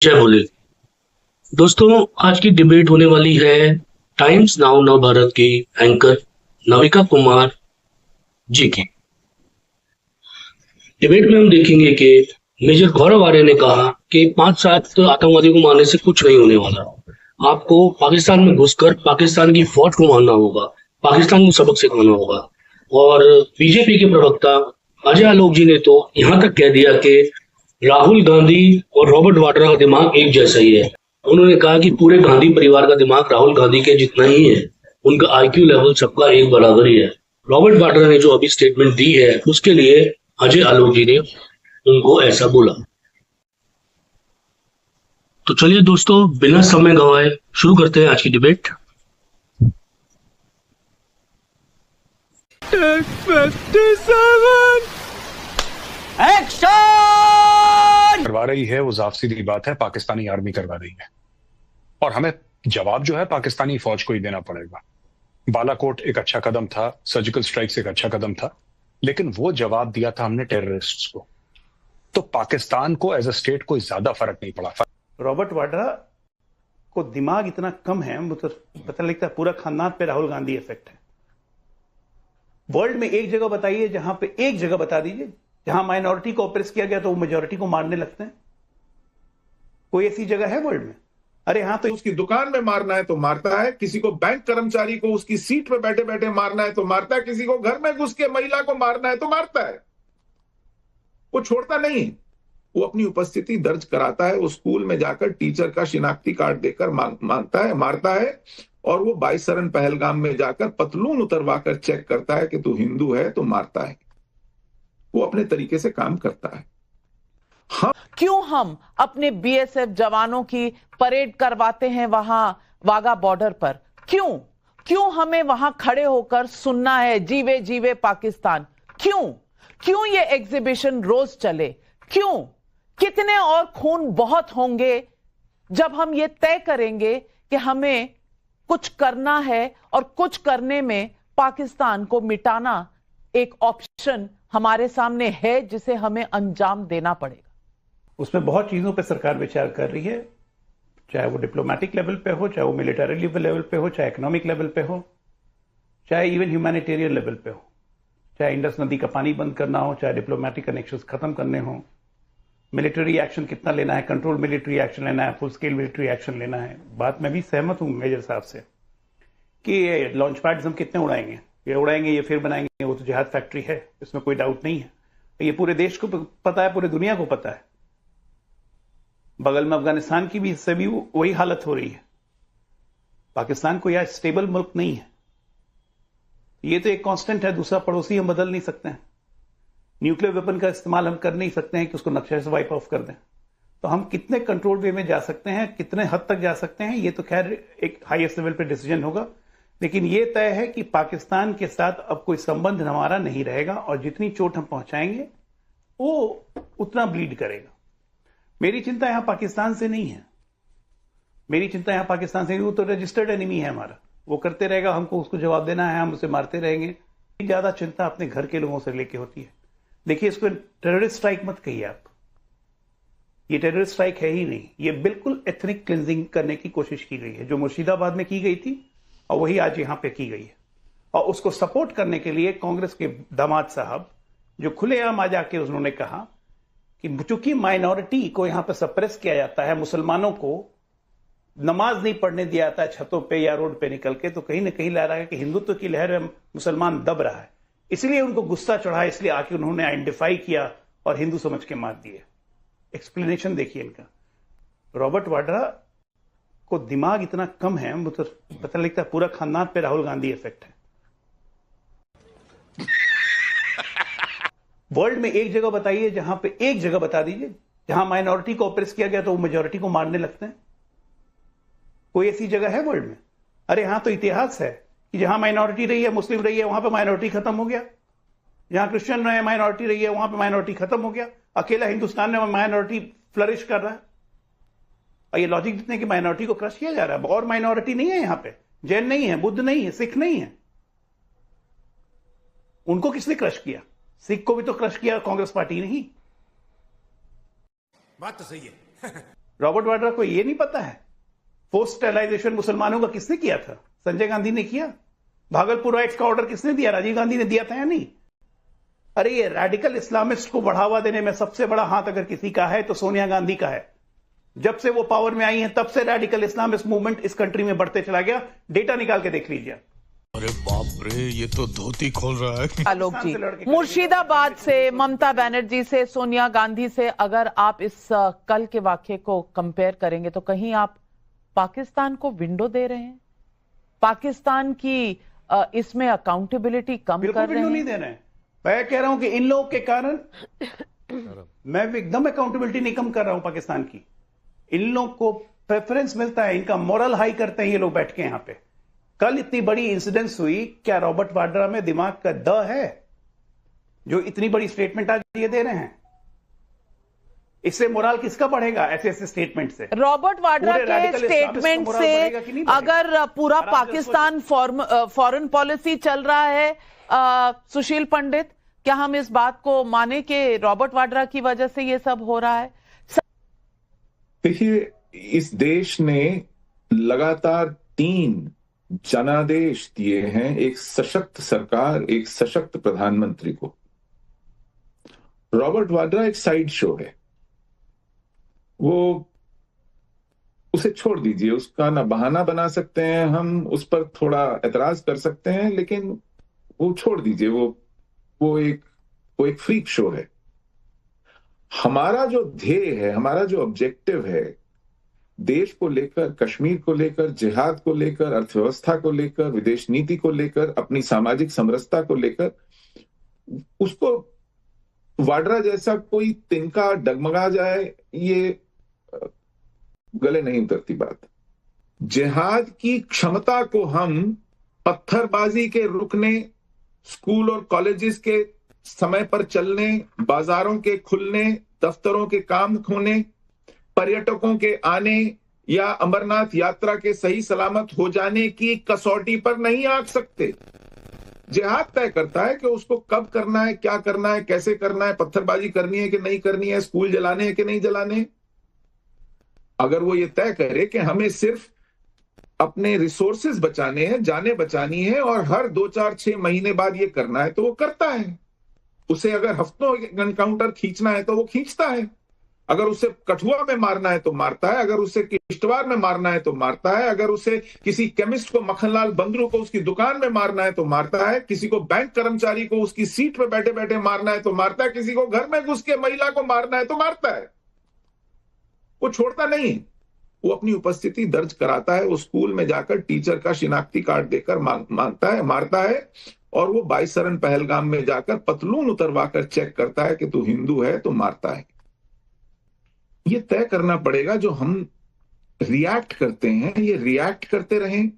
जय भोले। दोस्तों, आज की डिबेट होने वाली है टाइम्स नाउ नव भारत की एंकर नविका कुमार जी की। डिबेट में हम देखेंगे कि मेजर गौरव आर्य ने कहा कि 5-7 आतंकवादियों को मारने से कुछ नहीं होने वाला। आपको पाकिस्तान में घुसकर पाकिस्तान की फौज को मारना होगा, पाकिस्तान को सबक सिखाना होगा। और बीजेपी के प्रवक्ता अजय आलोक जी ने तो यहाँ तक कह दिया कि राहुल गांधी और रॉबर्ट वाड्रा का दिमाग एक जैसा ही है। उन्होंने कहा कि पूरे गांधी परिवार का दिमाग राहुल गांधी के जितना ही है, उनका आईक्यू लेवल सबका एक बराबर ही है। रॉबर्ट वाड्रा ने जो अभी स्टेटमेंट दी है उसके लिए अजय आलोक जी ने उनको ऐसा बोला। तो चलिए दोस्तों, बिना समय गंवाए शुरू करते हैं आज की डिबेट। करवा रही है वो साफ सीधी बात है, पाकिस्तानी आर्मी करवा रही है और हमें जवाब जो है पाकिस्तानी फौज को ही देना पड़ेगा। बालाकोट एक अच्छा कदम था, सर्जिकल स्ट्राइक्स एक अच्छा कदम था, लेकिन वो जवाब दिया था हमने टेररिस्ट्स को। तो पाकिस्तान को एज अ स्टेट कोई ज्यादा फर्क नहीं पड़ा। रॉबर्ट वाड्रा को दिमाग इतना कम है, मुझे पता लगता है पूरा खानदान पे राहुल गांधी इफेक्ट है। वर्ल्ड में एक जगह बताइए, जहां पे एक जगह बता दीजिए जहां माइनॉरिटी को ऑप्रेस किया गया तो वो मेजॉरिटी को मारने लगते हैं। कोई ऐसी जगह है वर्ल्ड में? अरे हाँ, तो उसकी दुकान में मारना है तो मारता है, किसी को बैंक कर्मचारी को उसकी सीट पे बैठे बैठे मारना है तो मारता है, किसी को घर में घुस के महिला को मारना है तो मारता है। वो छोड़ता नहीं है, वो अपनी उपस्थिति दर्ज कराता है, वो स्कूल में जाकर टीचर का शिनाख्ती कार्ड देकर मांगता है, मारता है। और वो 22 सरन पहलगाम में जाकर पतलून उतरवा कर चेक करता है कि तू हिंदू है तो मारता है। वो अपने तरीके से काम करता है। क्यों हम अपने बीएसएफ जवानों की परेड करवाते हैं वहां वाघा बॉर्डर पर? क्यों हमें वहां खड़े होकर सुनना है जीवे जीवे पाकिस्तान? क्यों ये एग्जीबिशन रोज चले? कितने और खून बहुत होंगे जब हम ये तय करेंगे कि हमें कुछ करना है और कुछ करने में पाकिस्तान को मिटाना एक ऑप्शन हमारे सामने है जिसे हमें अंजाम देना पड़ेगा। उसमें बहुत चीजों पे सरकार विचार कर रही है, चाहे वो डिप्लोमेटिक लेवल पे हो, चाहे वो मिलिटरी लेवल पे हो, चाहे इकोनॉमिक लेवल पे हो, चाहे इवन ह्यूमैनिटेरियन लेवल पे हो, चाहे इंडस नदी का पानी बंद करना हो, चाहे डिप्लोमेटिक कनेक्शंस खत्म करने हो, मिलिट्री एक्शन कितना लेना है, कंट्रोल मिलिट्री एक्शन लेना है, फुल स्केल मिलिट्री एक्शन लेना है। बात मैं भी सहमत हूं मेजर साहब से कि लॉन्च पैड्स हम कितने उड़ाएंगे, ये फिर बनाएंगे, वो तो जिहाद फैक्ट्री है, इसमें कोई डाउट नहीं है। ये पूरे देश को पता है, पूरे दुनिया को पता है। बगल में अफगानिस्तान की भी इससे भी वही हालत हो रही है। पाकिस्तान कोई आज स्टेबल मुल्क नहीं है, ये तो एक कांस्टेंट है। दूसरा पड़ोसी हम बदल नहीं सकते हैं, न्यूक्लियर वेपन का इस्तेमाल हम कर नहीं सकते हैं कि उसको नक्शे से वाइप ऑफ कर दें। तो हम कितने कंट्रोल वे में जा सकते हैं, कितने हद तक जा सकते हैं, ये तो खैर एक हाईएस्ट लेवल पे डिसीजन होगा। लेकिन ये तय है कि पाकिस्तान के साथ अब कोई संबंध हमारा नहीं रहेगा और जितनी चोट हम पहुंचाएंगे वो उतना ब्लीड करेगा। मेरी चिंता यहां पाकिस्तान से नहीं है, मेरी चिंता यहां पाकिस्तान से, वो तो रजिस्टर्ड एनिमी है हमारा, वो करते रहेगा, हमको उसको जवाब देना है, हम उसे मारते रहेंगे। ज्यादा चिंता अपने घर के लोगों से लेके होती है। देखिए, इसको टेररिस्ट स्ट्राइक मत कहिए आप, ये टेररिस्ट स्ट्राइक है ही नहीं, ये बिल्कुल एथनिक क्लिंजिंग करने की कोशिश की गई है, जो मुर्शिदाबाद में की गई थी और वही आज यहां पे की गई है। और उसको सपोर्ट करने के लिए कांग्रेस के दामाद साहब जो खुलेआम आ जाके उन्होंने कहा कि चूंकि माइनॉरिटी को यहां पर सप्रेस किया जाता है, मुसलमानों को नमाज नहीं पढ़ने दिया जाता है छतों पे या रोड पे निकल के, तो कहीं ना कहीं लग रहा है कि हिंदुत्व की लहर में मुसलमान दब रहा है, इसलिए उनको गुस्सा चढ़ा, इसलिए आके उन्होंने आइडेंटिफाई किया और हिंदू समझ के मार दिए। एक्सप्लेनेशन देखिए इनका। रॉबर्ट वाड्रा को दिमाग इतना कम है, मुझे पता लगता है पूरा खानदान पे राहुल गांधी इफेक्ट है। वर्ल्ड में एक जगह बताइए, जहां पे एक जगह बता दीजिए जहां माइनॉरिटी को ऑप्रेस किया गया तो वो मेजॉरिटी को मारने लगते हैं। कोई ऐसी जगह है वर्ल्ड में? अरे हाँ, तो इतिहास है कि जहां माइनॉरिटी रही है, मुस्लिम रही है, वहां पे माइनॉरिटी खत्म हो गया। जहां क्रिश्चियन रहे, माइनॉरिटी रही है, वहां पे माइनॉरिटी खत्म हो गया। अकेला हिंदुस्तान में माइनॉरिटी फ्लरिश कर रहा है। और ये लॉजिक जितने की माइनॉरिटी को क्रश किया जा रहा है। और माइनॉरिटी नहीं है यहां पे, जैन नहीं है, बुद्ध नहीं है, सिख नहीं है। उनको किसने क्रश किया? सिख को भी तो क्रश किया कांग्रेस पार्टी ने ही। बात तो सही है। रॉबर्ट वाड्रा को ये नहीं पता है फोर्स स्टेरिलाइजेशन मुसलमानों का किसने किया था? संजय गांधी ने किया। भागलपुर राइट्स का ऑर्डर किसने दिया? राजीव गांधी ने दिया था या नहीं? अरे ये रेडिकल इस्लामिस्ट को बढ़ावा देने में सबसे बड़ा हाथ अगर किसी का है तो सोनिया गांधी का है। जब से वो पावर में आई हैं तब से रेडिकल इस्लामिस्ट मूवमेंट इस कंट्री में बढ़ते चला गया। डेटा निकाल के देख लीजिए। अरे बाप रे, ये तो धोती खोल रहा है। आलोक जी, मुर्शिदाबाद से, ममता बनर्जी से, सोनिया गांधी से अगर आप इस कल के वाक्य को कंपेयर करेंगे तो कहीं आप पाकिस्तान को विंडो दे रहे हैं? पाकिस्तान की इसमें अकाउंटेबिलिटी कम कर रहे हैं? नहीं दे रहे हैं। मैं कह रहा हूं कि इन लोगों के कारण मैं एकदम अकाउंटेबिलिटी नहीं कम कर रहा हूं पाकिस्तान की। इन लोगों को प्रेफरेंस मिलता है, इनका मोरल हाई करते हैं ये लोग बैठ के यहां पे। कल इतनी बड़ी इंसिडेंस हुई, क्या रॉबर्ट वाड्रा में दिमाग का द है जो इतनी बड़ी स्टेटमेंट आज ये दे रहे हैं? इससे मोरल किसका बढ़ेगा? ऐसे ऐसे स्टेटमेंट से, रॉबर्ट वाड्रा के स्टेटमेंट से अगर पूरा पाकिस्तान फॉरेन पॉलिसी चल रहा है, सुशील पंडित, क्या हम इस बात को माने कि रॉबर्ट वाड्रा की वजह से ये सब हो रहा है? देखिए, इस देश ने लगातार 3 जनादेश दिए हैं एक सशक्त सरकार, एक सशक्त प्रधानमंत्री को। रॉबर्ट वाड्रा एक साइड शो है, वो उसे छोड़ दीजिए। उसका ना बहाना बना सकते हैं हम, उस पर थोड़ा एतराज कर सकते हैं, लेकिन वो छोड़ दीजिए। वो एक फ्रीक शो है। हमारा जो ध्येय है, हमारा जो ऑब्जेक्टिव है, देश को लेकर, कश्मीर को लेकर, जिहाद को लेकर, अर्थव्यवस्था को लेकर, विदेश नीति को लेकर, अपनी सामाजिक समरसता को लेकर, उसको वाड्रा जैसा कोई तिनका डगमगा जाए, ये गले नहीं उतरती बात। जिहाद की क्षमता को हम पत्थरबाजी के रुकने, स्कूल और कॉलेजेस के समय पर चलने, बाजारों के खुलने, दफ्तरों के काम होने, पर्यटकों के आने या अमरनाथ यात्रा के सही सलामत हो जाने की कसौटी पर नहीं आंक सकते। जिहाद तय करता है कि उसको कब करना है, क्या करना है, कैसे करना है, पत्थरबाजी करनी है कि नहीं करनी है, स्कूल जलाने हैं कि नहीं जलाने। अगर वो ये तय करे कि हमें सिर्फ अपने रिसोर्सेज बचाने हैं, जाने बचानी है और हर 2, 4, 6 महीने बाद ये करना है, तो वो करता है। उसे अगर हफ्तों एनकाउंटर खींचना है तो वो खींचता है। अगर उसे कठुआ में मारना है तो मारता है, अगर उसे किश्तवाड़ में मारना है तो मारता है, अगर उसे किसी केमिस्ट को, मक्खनलाल बंदरू को उसकी दुकान में मारना है तो मारता है, किसी को बैंक कर्मचारी को उसकी सीट पे बैठे बैठे मारना है तो मारता है, किसी को घर में घुस के महिला को मारना है तो मारता है। वो छोड़ता नहीं है। वो अपनी उपस्थिति दर्ज कराता है, वो स्कूल में जाकर टीचर का शिनाख्ती कार्ड देकर मांगता है, मारता है, और वो 22 सरन पहलगाम में जाकर पतलून उतरवाकर चेक करता है कि तू हिंदू है तो मारता है। ये तय करना पड़ेगा, जो हम रिएक्ट करते हैं ये रिएक्ट करते रहें,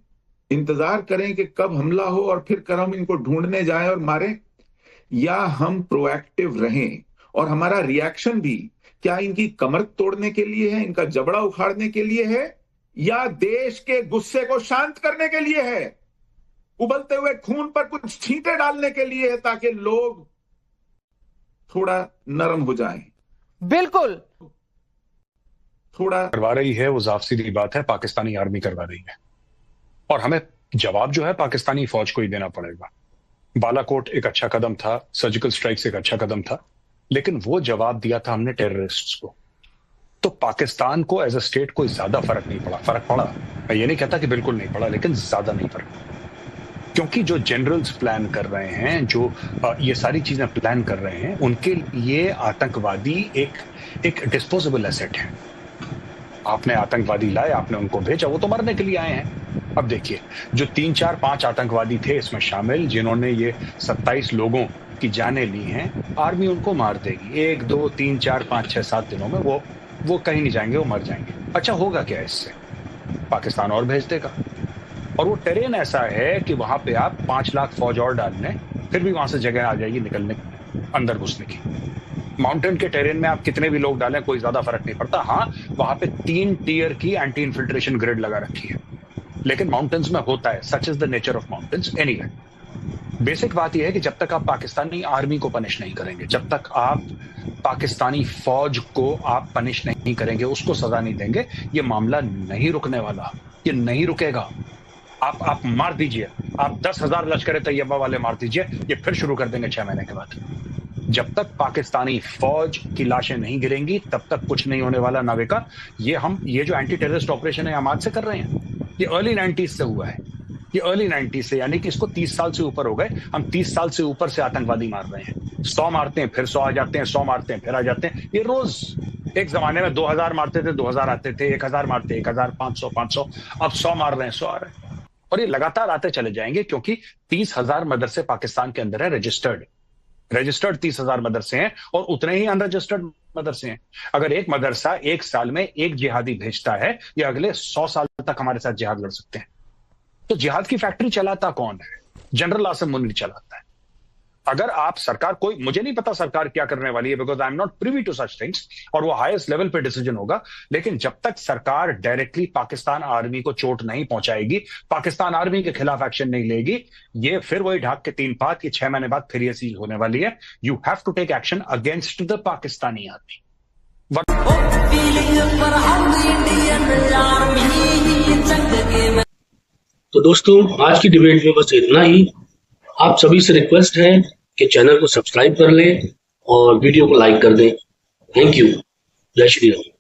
इंतजार करें कि कब हमला हो और फिर कर हम इनको ढूंढने जाएं और मारें, या हम प्रोएक्टिव रहें और हमारा रिएक्शन भी क्या इनकी कमर तोड़ने के लिए है, इनका जबड़ा उखाड़ने के लिए है, या देश के गुस्से को शांत करने के लिए है, उबलते हुए खून पर कुछ छींटे डालने के लिए है, ताकि लोग थोड़ा नरम हो जाएं। बिल्कुल थोड़ा करवा रही है, वो साफ सीधी बात है, पाकिस्तानी आर्मी करवा रही है, और हमें जवाब जो है पाकिस्तानी फौज को ही देना पड़ेगा। बालाकोट एक अच्छा कदम था, सर्जिकल स्ट्राइक्स एक अच्छा कदम था, लेकिन वो जवाब दिया था हमने टेररिस्ट्स को। तो पाकिस्तान को एज अ स्टेट कोई ज्यादा फर्क नहीं पड़ा। फर्क पड़ा, मैं ये नहीं कहता कि बिल्कुल नहीं पड़ा, लेकिन ज्यादा नहीं फर्क, क्योंकि जो जनरल्स प्लान कर रहे हैं, जो ये सारी चीजें प्लान कर रहे हैं, उनके लिए आतंकवादी एक डिस्पोजेबल एसेट है। आपने आतंकवादी लाए, आपने उनको भेजा, वो तो मरने के लिए आए हैं। अब देखिए, जो 3, 4, 5 आतंकवादी थे इसमें शामिल, जिन्होंने ये 27 लोगों की जानें ली हैं, आर्मी उनको मार देगी 1, 2, 3, 4, 5, 6, 7 दिनों में। वो कहीं नहीं जाएंगे, वो मर जाएंगे। अच्छा होगा क्या इससे? पाकिस्तान और भेज देगा, और वो टेरेन ऐसा है कि वहां पे आप 5 लाख फौज और डाल लें, फिर भी वहां से जगह आ जाएगी निकलने, अंदर घुसने की। माउंटेन के टेरेन में आप कितने भी लोग डालें, कोई ज्यादा फर्क नहीं पड़ता। हाँ, वहां पे 3 टियर की एंटी इन्फिल्ट्रेशन ग्रिड लगा रखी है, लेकिन माउंटेन्स में होता है, such is the nature of mountains anyway. Basic बात यह है कि जब तक आप पाकिस्तानी आर्मी को पनिश नहीं करेंगे, जब तक आप पाकिस्तानी फौज को आप पनिश नहीं करेंगे, उसको सजा नहीं देंगे, ये मामला नहीं रुकने वाला, ये नहीं रुकेगा। आप मार दीजिए, आप 10,000 लश्कर तैयबा वाले मार दीजिए, ये फिर शुरू कर देंगे 6 महीने के बाद। जब तक पाकिस्तानी फौज की लाशें नहीं गिरेंगी तब तक कुछ नहीं होने वाला नाविका। ये जो एंटी टेररिस्ट ऑपरेशन है हम आज से कर रहे हैं, ये अर्ली 90s से हुआ है, ये अर्ली 90s से, यानी कि इसको 30 साल से ऊपर हो गए। हम 30 साल से ऊपर से आतंकवादी मार रहे हैं। 100 मारते हैं फिर 100 आ जाते हैं, 100 मारते हैं फिर आ जाते हैं, ये रोज। एक जमाने में 2000 मारते थे, 2000 आते थे, 1000 मारते 1000, 500, अब 100 मार रहे हैं, 100 आ रहे हैं, और ये लगातार आते चले जाएंगे, क्योंकि 30,000 मदरसे पाकिस्तान के अंदर है रजिस्टर्ड 30,000 मदरसे हैं, और उतने ही अनरजिस्टर्ड मदरसे हैं। अगर एक मदरसा एक साल में एक जिहादी भेजता है, ये अगले 100 साल तक हमारे साथ जिहाद लड़ सकते हैं। तो जिहाद की फैक्ट्री चलाता कौन है? जनरल आसिम मुनीर चलाता है। अगर आप सरकार, कोई, मुझे नहीं पता सरकार क्या करने वाली है, because I am not privy to such things, और वो हाईएस्ट लेवल पे डिसीजन होगा, लेकिन जब तक सरकार डायरेक्टली पाकिस्तान आर्मी को चोट नहीं पहुंचाएगी, पाकिस्तान आर्मी के खिलाफ एक्शन नहीं लेगी, ये फिर वही ढाक के 3 पात, ये 6 महीने बाद फिर ये सील होने वाली है। You have to take action against the Pakistani army. तो दोस्तों, आज की डिबेट में बस इतना ही। आप सभी से रिक्वेस्ट है कि चैनल को सब्सक्राइब कर लें और वीडियो को लाइक कर दें। Thank you. जय श्री राम।